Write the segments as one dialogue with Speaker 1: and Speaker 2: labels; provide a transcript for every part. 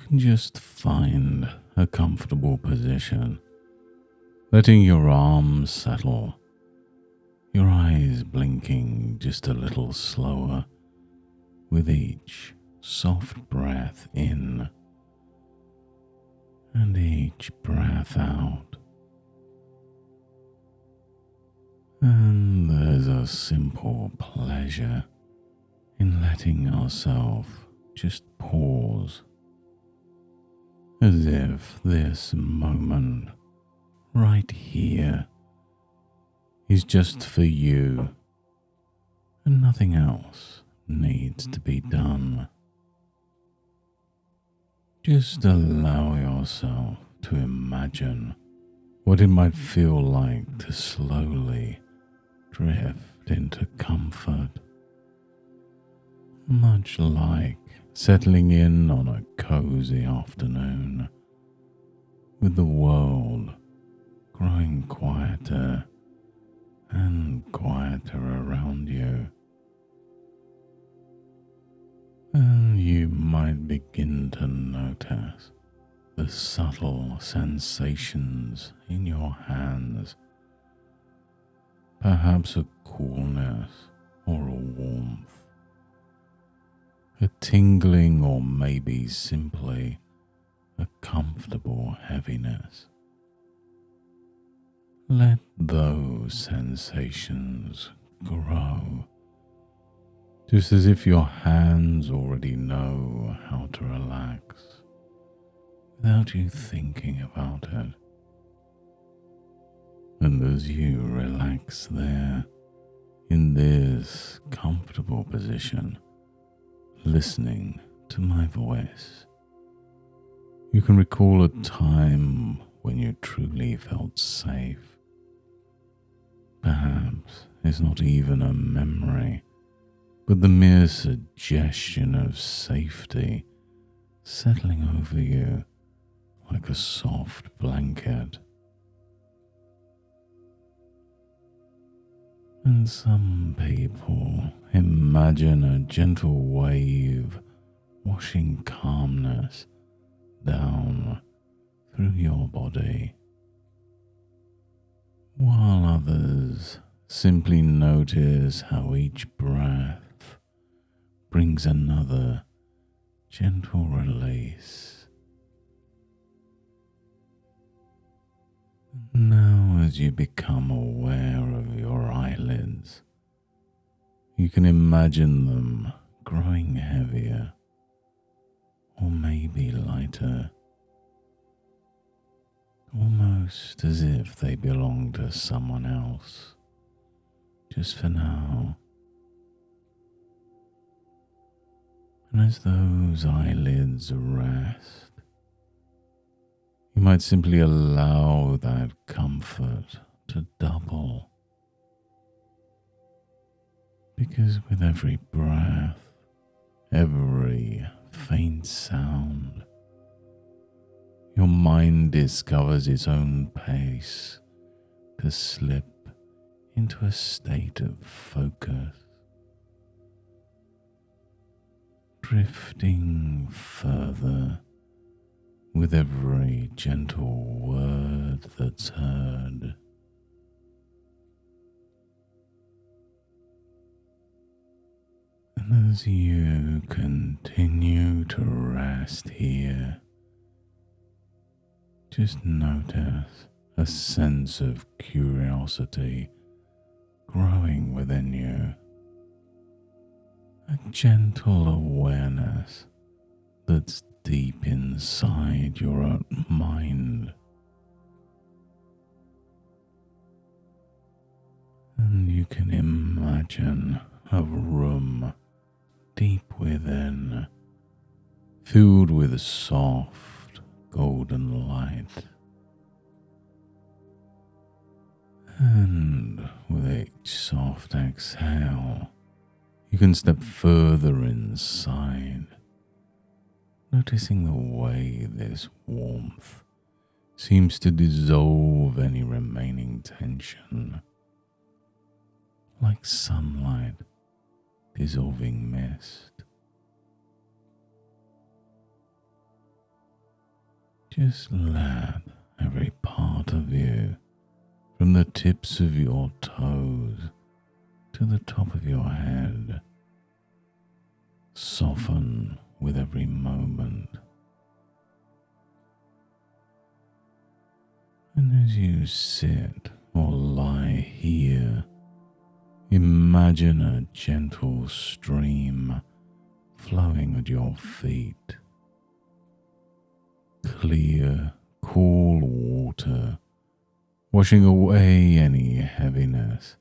Speaker 1: can just find a comfortable position, letting your arms settle, your eyes blinking just a little slower with each soft breath in and each breath out. And there's a simple pleasure in letting ourselves just pause, as if this moment right here is just for you and nothing else needs to be done. Just allow yourself to imagine what it might feel like to slowly drift into comfort, much like settling in on a cozy afternoon, with the world growing quieter and quieter around you. And you might begin to notice the subtle sensations in your hands, perhaps a coolness or a warmth, a tingling or maybe simply a comfortable heaviness. Let those sensations grow, just as if your hands already know how to relax without you thinking about it. And as you relax there, in this comfortable position, listening to my voice, you can recall a time when you truly felt safe. Perhaps it's not even a memory, but the mere suggestion of safety settling over you like a soft blanket. And some people imagine a gentle wave washing calmness down through your body, while others simply notice how each breath brings another gentle release. Now, as you become aware of your eyelids, you can imagine them growing heavier or maybe lighter, almost as if they belong to someone else, just for now. And as those eyelids rest, you might simply allow that comfort to double, because with every breath, every faint sound, your mind discovers its own pace to slip into a state of focus, drifting further with every gentle word that's heard. And as you continue to rest here, just notice a sense of curiosity growing within you, a gentle awareness that's deep inside your own mind. And you can imagine a room deep within, filled with soft golden light. And with each soft exhale, you can step further inside, noticing the way this warmth seems to dissolve any remaining tension, like sunlight dissolving mist. Just let every part of you, from the tips of your toes to the top of your head, soften with every moment. And as you sit or lie here, imagine a gentle stream flowing at your feet. Clear, cool water, washing away any heaviness,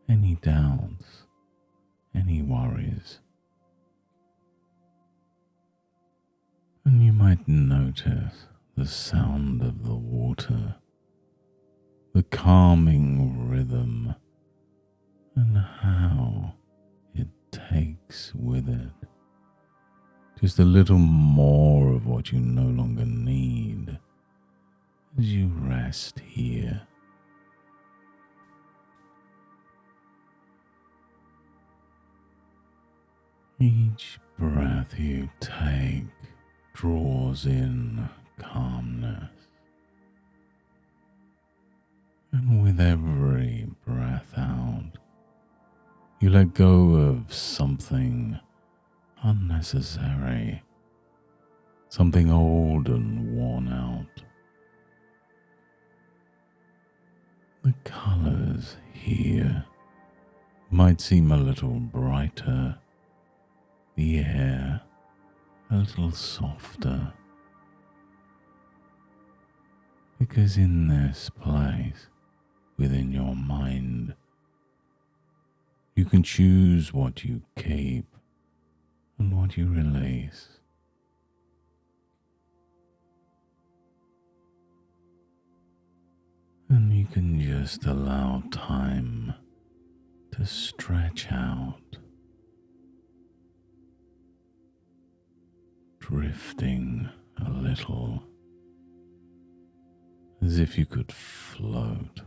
Speaker 1: any doubts, any worries. And you might notice the sound of the water, the calming rhythm, and how it takes with it just a little more of what you no longer need as you rest here. Each breath you take draws in calmness, and with every breath out, you let go of something unnecessary, something old and worn out. The colors here might seem a little brighter, the air a little softer, because in this place, within your mind, you can choose what you keep and what you release. And you can just allow time to stretch out, drifting a little, as if you could float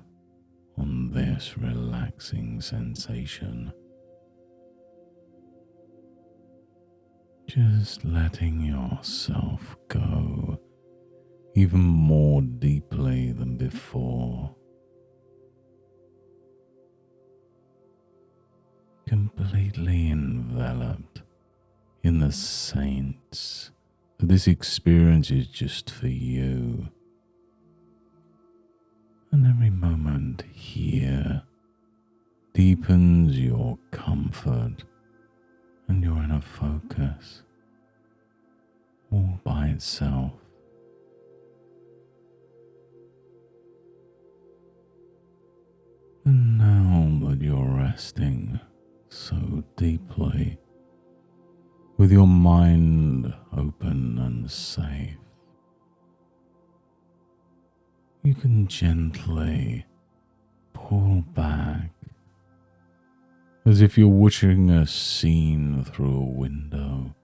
Speaker 1: on this relaxing sensation. Just letting yourself go even more deeply than before. Completely enveloped in the sense that this experience is just for you. And every moment here deepens your comfort and your inner focus all by itself. And now that you're resting so deeply, with your mind open and safe, you can gently pull back as if you're watching a scene through a window,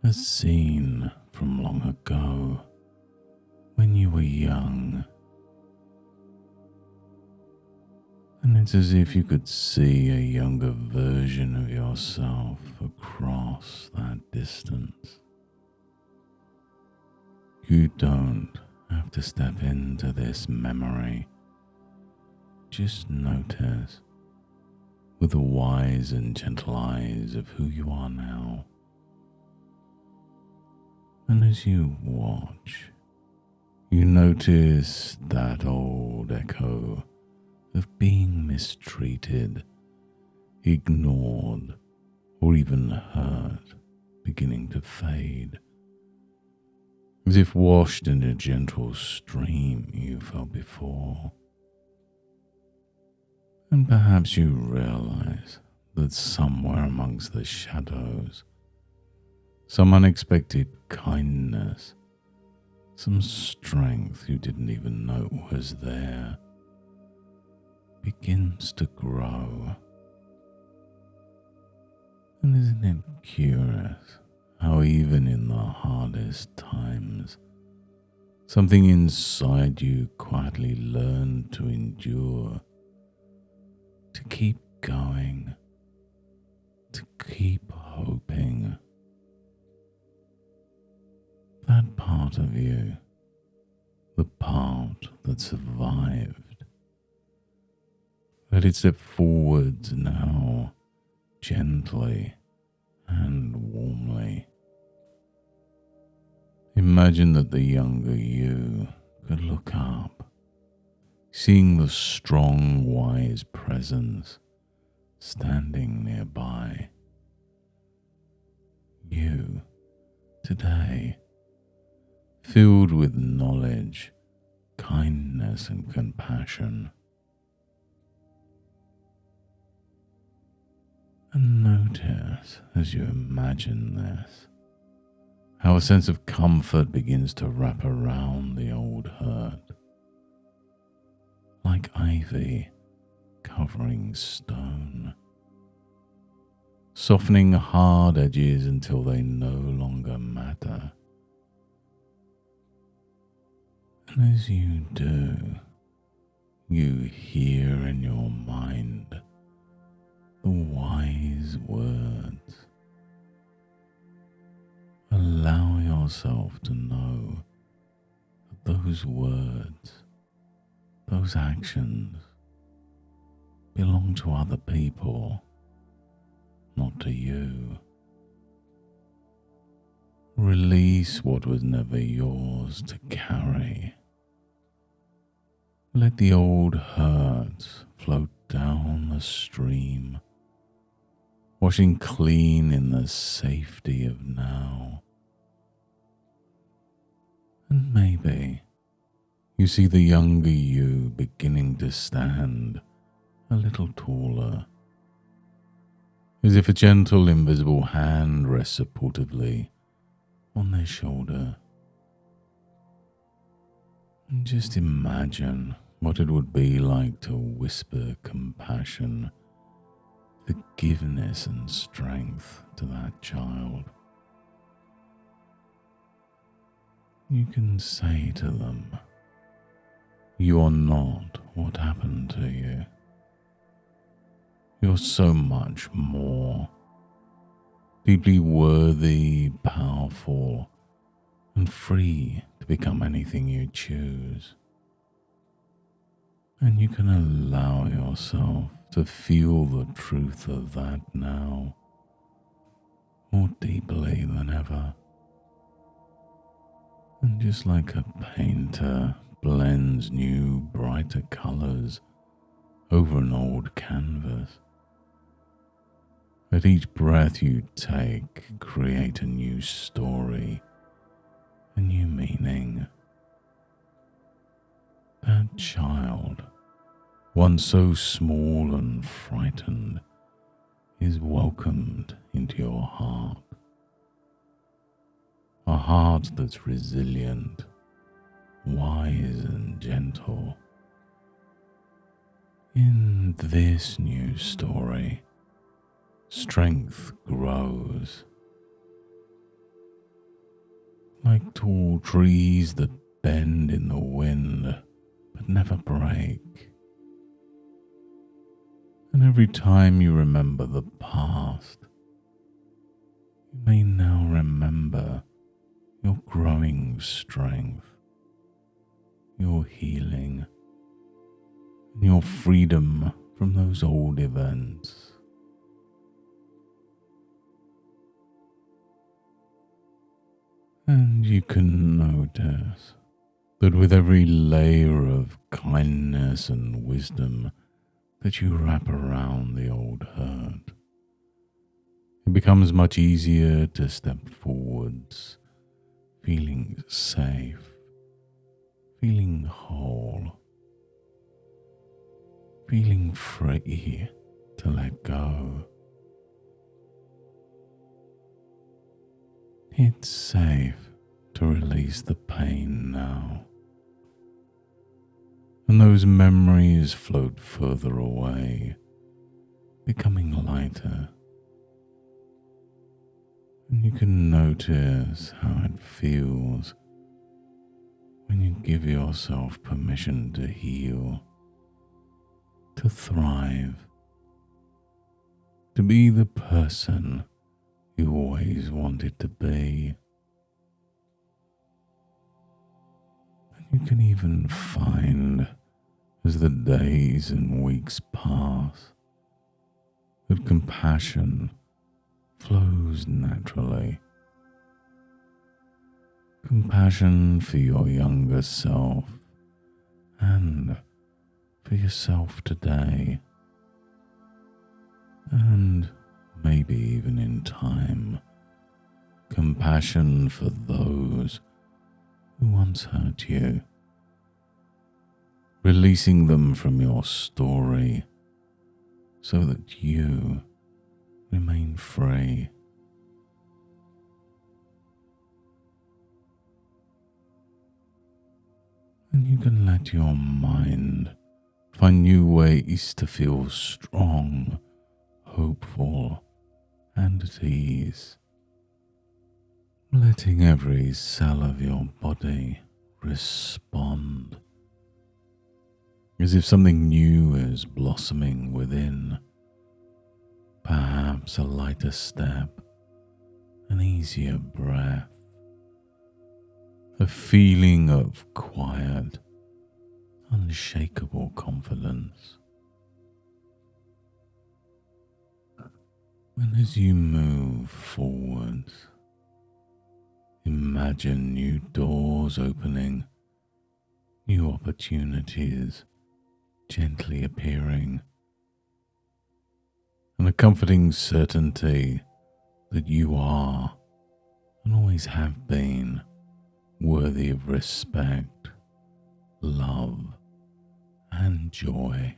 Speaker 1: a scene from long ago when you were young. And it's as if you could see a younger version of yourself across that distance. You don't have to step into this memory. Just notice with the wise and gentle eyes of who you are now. And as you watch, you notice that old echo of being mistreated, ignored, or even hurt beginning to fade, as if washed in a gentle stream you felt before. And perhaps you realize that somewhere amongst the shadows, some unexpected kindness, some strength you didn't even know was there, begins to grow. And isn't it curious how even in the hardest times, something inside you quietly learned to endure, to keep going, to keep hoping. That part part of you, the part that survived. Let it step forward now, gently and warmly. Imagine that the younger you could look up, seeing the strong, wise presence standing nearby. You, today, filled with knowledge, kindness, and compassion. And notice as you imagine this, how a sense of comfort begins to wrap around the old hurt, like ivy covering stone, softening hard edges until they no longer matter. And as you do, you hear in your mind the wise words. Allow yourself to know that those words, those actions, belong to other people, not to you. Release what was never yours to carry. Let the old hurts float down the stream, washing clean in the safety of now. And maybe you see the younger you beginning to stand a little taller, as if a gentle invisible hand rests supportively on their shoulder. And just imagine what it would be like to whisper compassion, forgiveness and strength to that child. You can say to them, you are not what happened to you. You're so much more, deeply worthy, powerful, and free to become anything you choose. And you can allow yourself to feel the truth of that now, more deeply than ever. And just like a painter blends new, brighter colors over an old canvas, at each breath you take, create a new story, a new meaning. That child, once so small and frightened, is welcomed into your heart. A heart that's resilient, wise and gentle. In this new story, strength grows. Like tall trees that bend in the wind but never break. And every time you remember the past, you may now remember your growing strength, your healing, and your freedom from those old events. And you can notice that with every layer of kindness and wisdom that you wrap around the old hurt, it becomes much easier to step forwards, feeling safe, feeling whole, feeling free to let go. It's safe to release the pain now, and those memories float further away, becoming lighter. And you can notice how it feels when you give yourself permission to heal, to thrive, to be the person you always wanted to be. You can even find, as the days and weeks pass, that compassion flows naturally. Compassion for your younger self and for yourself today, and maybe even in time, compassion for those who once hurt you, releasing them from your story so that you remain free. And you can let your mind find new ways to feel strong, hopeful, and at ease, letting every cell of your body respond as if something new is blossoming within. Perhaps a lighter step, an easier breath, a feeling of quiet, unshakable confidence. And as you move forward, imagine new doors opening, new opportunities gently appearing, and a comforting certainty that you are and always have been worthy of respect, love, and joy.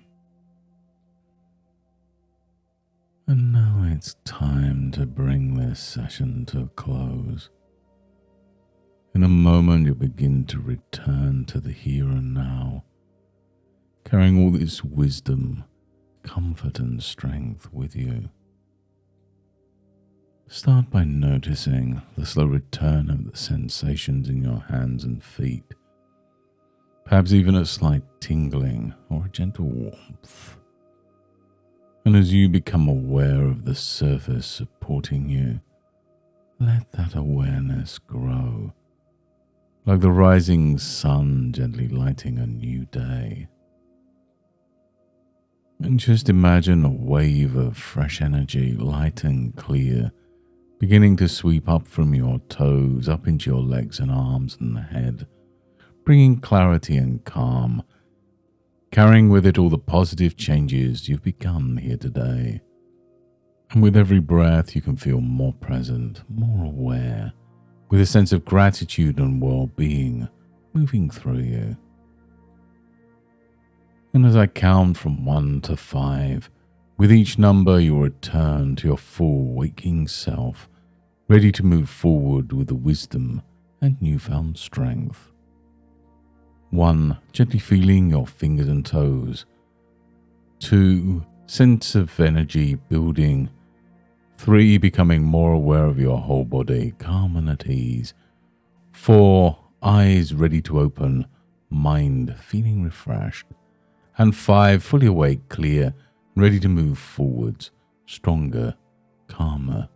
Speaker 1: And now it's time to bring this session to a close. In a moment, you'll begin to return to the here and now, carrying all this wisdom, comfort, and strength with you. Start by noticing the slow return of the sensations in your hands and feet, perhaps even a slight tingling or a gentle warmth. And as you become aware of the surface supporting you, let that awareness grow, like the rising sun gently lighting a new day. And just imagine a wave of fresh energy, light and clear, beginning to sweep up from your toes, up into your legs and arms and the head, bringing clarity and calm, carrying with it all the positive changes you've begun here today. And with every breath, you can feel more present, more aware, with a sense of gratitude and well-being moving through you. And as I count from 1 to 5, with each number you'll return to your full waking self, ready to move forward with the wisdom and newfound strength. 1, gently feeling your fingers and toes. 2, sense of energy building. 3, becoming more aware of your whole body, calm and at ease. 4, eyes ready to open, mind feeling refreshed. And 5, fully awake, clear, ready to move forwards, stronger, calmer,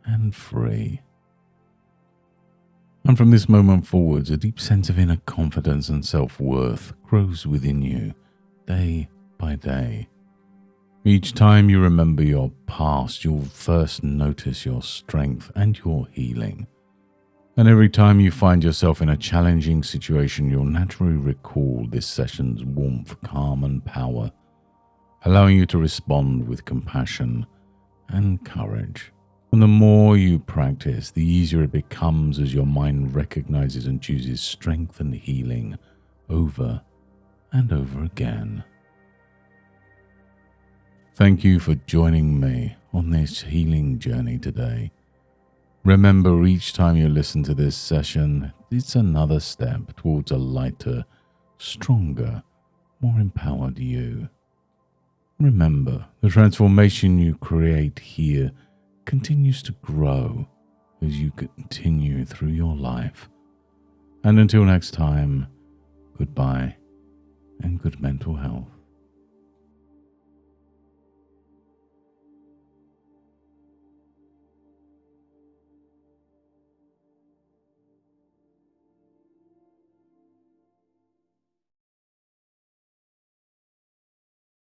Speaker 1: and free. And from this moment forwards, a deep sense of inner confidence and self-worth grows within you, day by day. Each time you remember your past, you'll first notice your strength and your healing. And every time you find yourself in a challenging situation, you'll naturally recall this session's warmth, calm, and power, allowing you to respond with compassion and courage. And the more you practice, the easier it becomes as your mind recognizes and chooses strength and healing over and over again. Thank you for joining me on this healing journey today. Remember, each time you listen to this session, it's another step towards a lighter, stronger, more empowered you. Remember, the transformation you create here continues to grow as you continue through your life. And until next time, goodbye and good mental health.